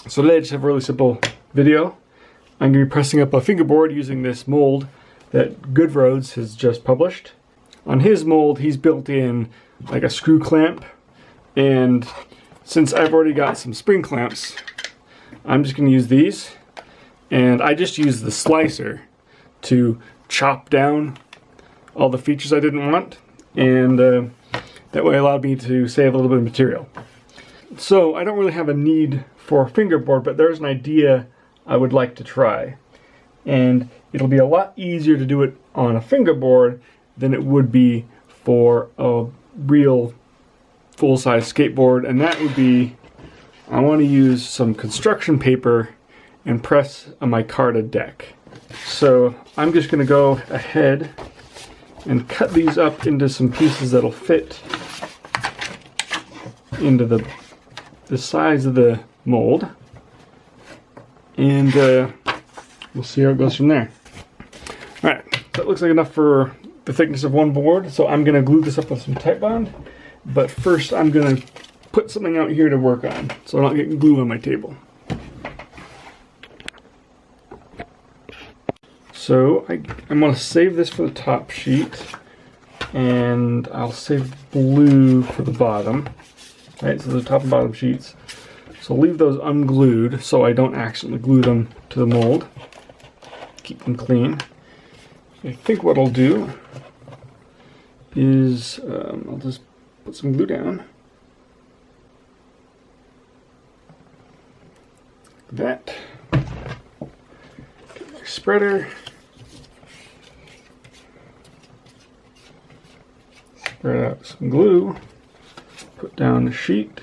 So today I just have a really simple video. I'm going to be pressing up a fingerboard using this mold that Goodroads has just published. On his mold, he's built in like a screw clamp, and since I've already got some spring clamps, I'm just going to use these, and I just use the slicer to chop down all the features I didn't want, and that way allowed me to save a little bit of material. So I don't really have a need for a fingerboard, but there's an idea I would like to try. And it'll be a lot easier to do it on a fingerboard than it would be for a real full-size skateboard. And that would be, I want to use some construction paper and press a micarta deck. So I'm just going to go ahead and cut these up into some pieces that'll fit into the size of the mold, and we'll see how it goes from there. Alright, that looks like enough for the thickness of one board, so I'm going to glue this up with some Tite Bond, but first I'm going to put something out here to work on so I'm not getting glue on my table. So I'm going to save this for the top sheet, and I'll save blue for the bottom. Right, so the top and bottom sheets. So leave those unglued so I don't accidentally glue them to the mold. Keep them clean. I think what I'll do is I'll just put some glue down. Like that. Get my spreader. Spread out some glue. Put down the sheet.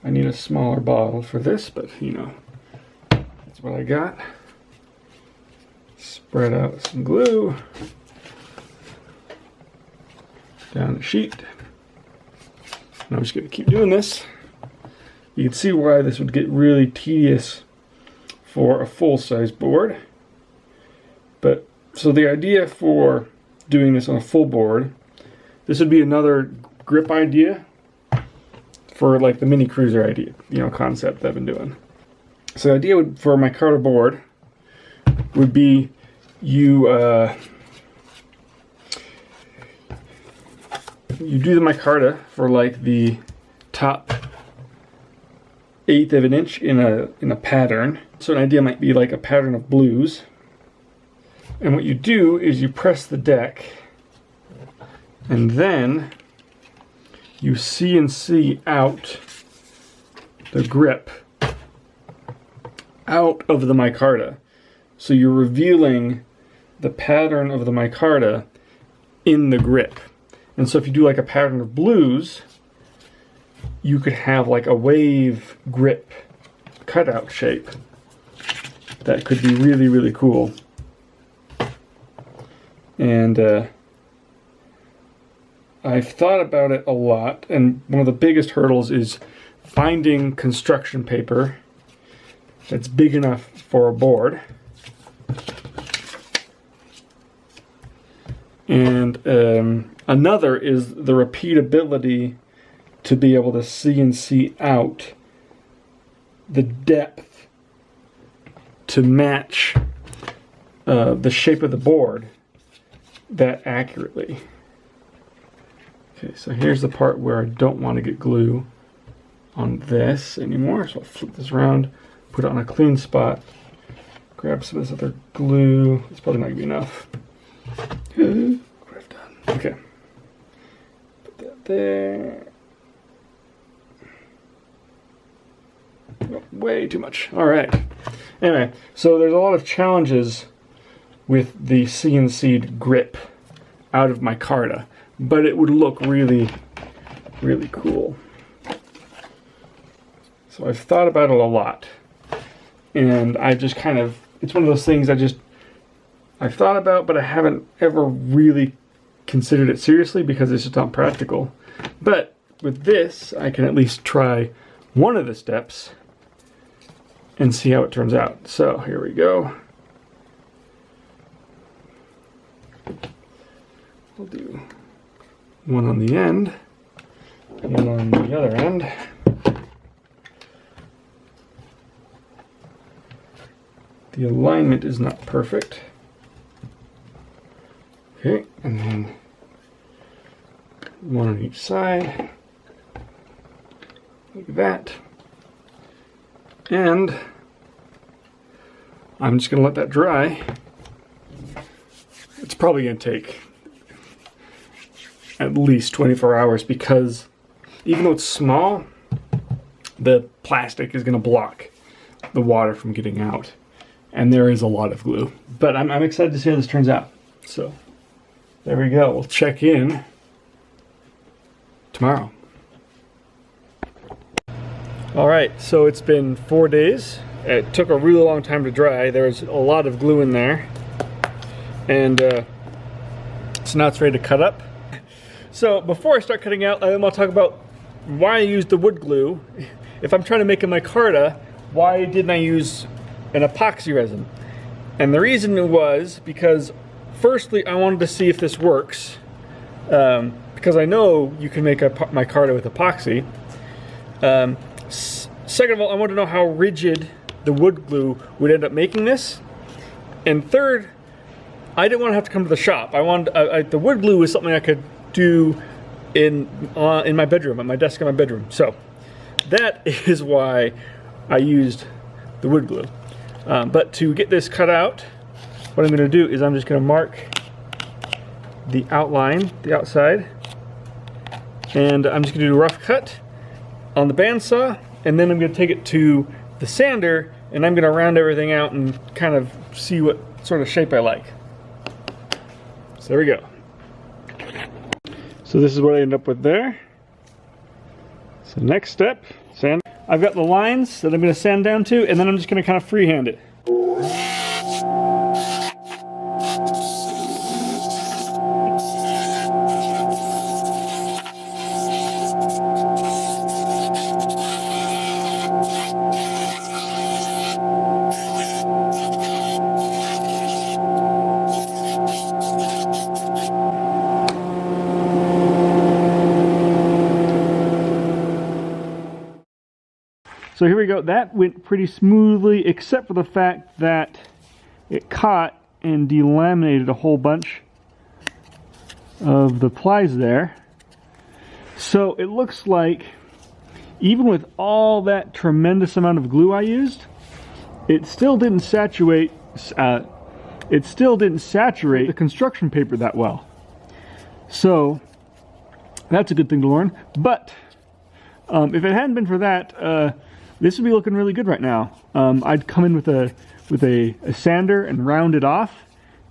I need a smaller bottle for this, but you know, that's what I got. Spread out some glue. Down the sheet. And I'm just going to keep doing this. You can see why this would get really tedious for a full-size board. But so the idea for doing this on a full board, this would be another grip idea for like the mini cruiser idea, you know, concept that I've been doing. So the idea for a micarta board would be you do the micarta for like the top 1/8 of an inch in a pattern. So an idea might be like a pattern of blues. And what you do is you press the deck, and then you CNC out the grip out of the micarta. So you're revealing the pattern of the micarta in the grip. And so if you do like a pattern of blues, you could have like a wave grip cutout shape. That could be really, really cool. And I've thought about it a lot, and one of the biggest hurdles is finding construction paper that's big enough for a board. And another is the repeatability to be able to CNC out the depth to match the shape of the board that accurately. Okay, so here's the part where I don't want to get glue on this anymore, so I'll flip this around, put it on a clean spot, grab some of this other glue. It's probably not going to be enough. What I've done. Okay. Put that there. Oh, way too much. Alright. Anyway, so there's a lot of challenges with the CNC'd grip out of micarta, but it would look really, really cool. So I've thought about it a lot, and I just kind of, it's one of those things I've thought about, but I haven't ever really considered it seriously because it's just not practical. But with this, I can at least try one of the steps and see how it turns out. So here we go. I'll do one on the end and on the other end. The alignment is not perfect. Okay, and then one on each side, like that. And I'm just gonna let that dry. It's probably gonna take at least 24 hours because even though it's small, the plastic is gonna block the water from getting out. And there is a lot of glue. But I'm excited to see how this turns out. So there we go. We'll check in tomorrow. All right, so it's been 4 days. It took a really long time to dry. There's a lot of glue in there. And so now it's ready to cut up. So before I start cutting out, I want to talk about why I used the wood glue. If I'm trying to make a micarta, why didn't I use an epoxy resin? And the reason was because firstly I wanted to see if this works, because I know you can make a micarta with epoxy. Second of all, I wanted to know how rigid the wood glue would end up making this. And third, I didn't want to have to come to the shop. I wanted the wood glue was something I could do in my bedroom, at my desk in my bedroom. So that is why I used the wood glue. But to get this cut out, what I'm going to do is I'm just going to mark the outline, the outside, and I'm just going to do a rough cut on the bandsaw, and then I'm going to take it to the sander, and I'm going to round everything out and kind of see what sort of shape I like. So there we go. So this is what I end up with there. So next step, sand. I've got the lines that I'm going to sand down to, and then I'm just going to kind of freehand it. So here we go. That went pretty smoothly, except for the fact that it caught and delaminated a whole bunch of the plies there. So it looks like even with all that tremendous amount of glue I used, it still didn't saturate. It still didn't saturate the construction paper that well. So that's a good thing to learn. But if it hadn't been for that, this would be looking really good right now. I'd come in with a sander and round it off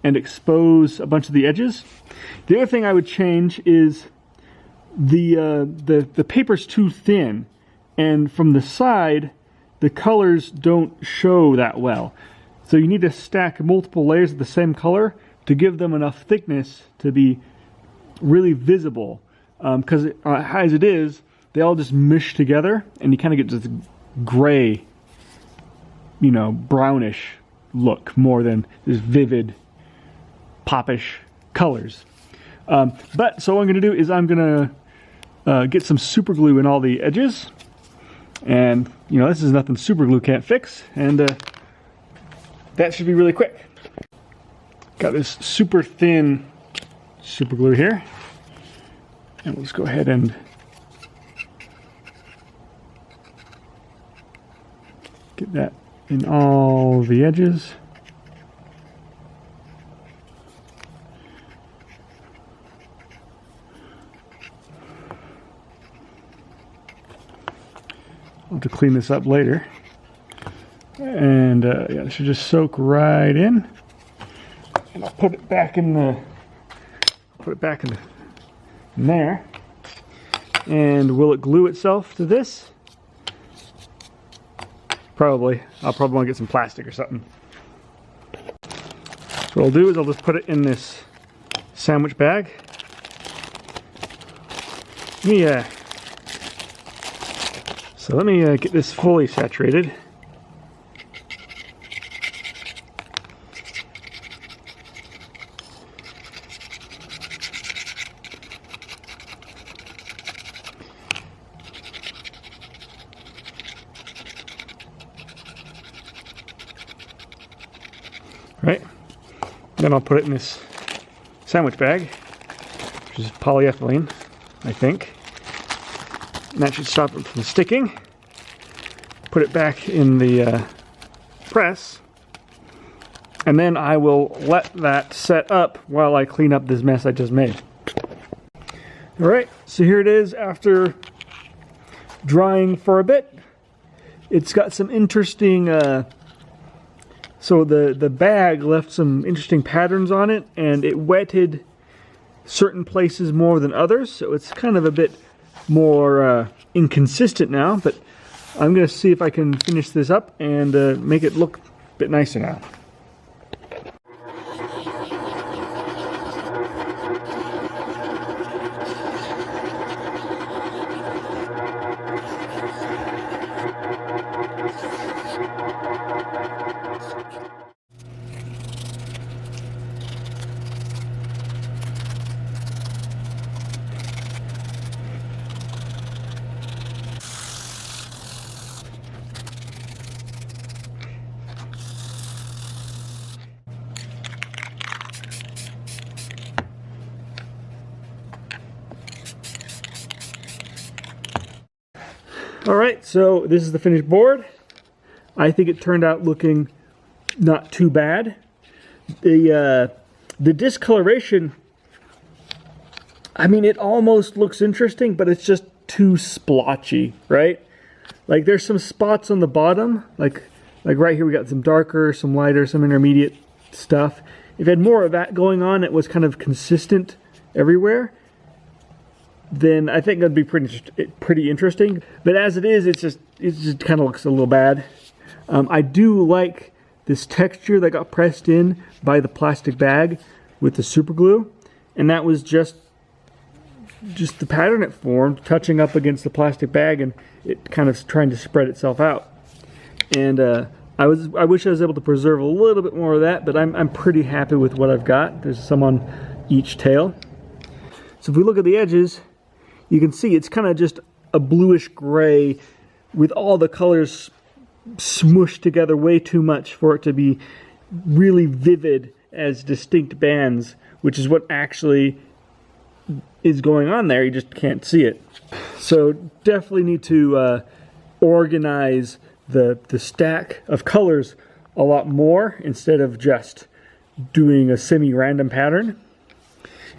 and expose a bunch of the edges. The other thing I would change is the paper's too thin, and from the side the colors don't show that well. So you need to stack multiple layers of the same color to give them enough thickness to be really visible. Because as it is, they all just mush together, and you kind of get this gray, you know, brownish look more than this vivid, popish colors. But so what I'm going to do is I'm going to get some super glue in all the edges, and you know, this is nothing super glue can't fix, and that should be really quick. Got this super thin super glue here, and we'll just go ahead and get that in all the edges. I'll have to clean this up later. And yeah, it should just soak right in. And I'll put it back in the in there. And will it glue itself to this? Probably. I'll probably want to get some plastic or something. So what I'll do is I'll just put it in this sandwich bag. Yeah. So let me get this fully saturated. Then I'll put it in this sandwich bag, which is polyethylene, I think. And that should stop it from sticking. Put it back in the press. And then I will let that set up while I clean up this mess I just made. Alright, so here it is after drying for a bit. It's got some interesting, so the bag left some interesting patterns on it, and it wetted certain places more than others, so it's kind of a bit more inconsistent now, but I'm going to see if I can finish this up and make it look a bit nicer now. Alright, so this is the finished board. I think it turned out looking not too bad. The discoloration, I mean, it almost looks interesting, but it's just too splotchy, right? Like there's some spots on the bottom, like right here we got some darker, some lighter, some intermediate stuff. If it had more of that going on, it was kind of consistent everywhere, then I think that'd be pretty interesting. But as it is, it just kind of looks a little bad. I do like this texture that got pressed in by the plastic bag with the super glue, and that was just the pattern it formed, touching up against the plastic bag, and it kind of trying to spread itself out. And I wish I was able to preserve a little bit more of that, but I'm pretty happy with what I've got. There's some on each tail. So if we look at the edges, you can see it's kind of just a bluish gray with all the colors smushed together way too much for it to be really vivid as distinct bands, which is what actually is going on there. You just can't see it. So definitely need to organize the stack of colors a lot more instead of just doing a semi-random pattern.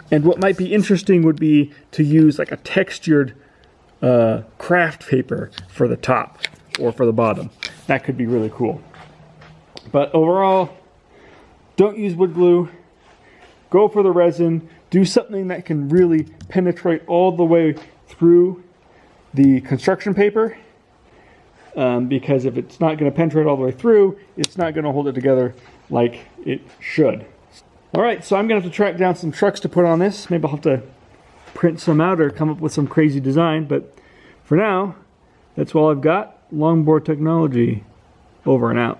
And what might be interesting would be to use like a textured craft paper for the top or for the bottom. That could be really cool. But overall, don't use wood glue. Go for the resin. Do something that can really penetrate all the way through the construction paper. Because if it's not going to penetrate all the way through, it's not going to hold it together like it should. Alright, so I'm going to have to track down some trucks to put on this. Maybe I'll have to print some out or come up with some crazy design. But for now, that's all I've got. Longboard technology, over and out.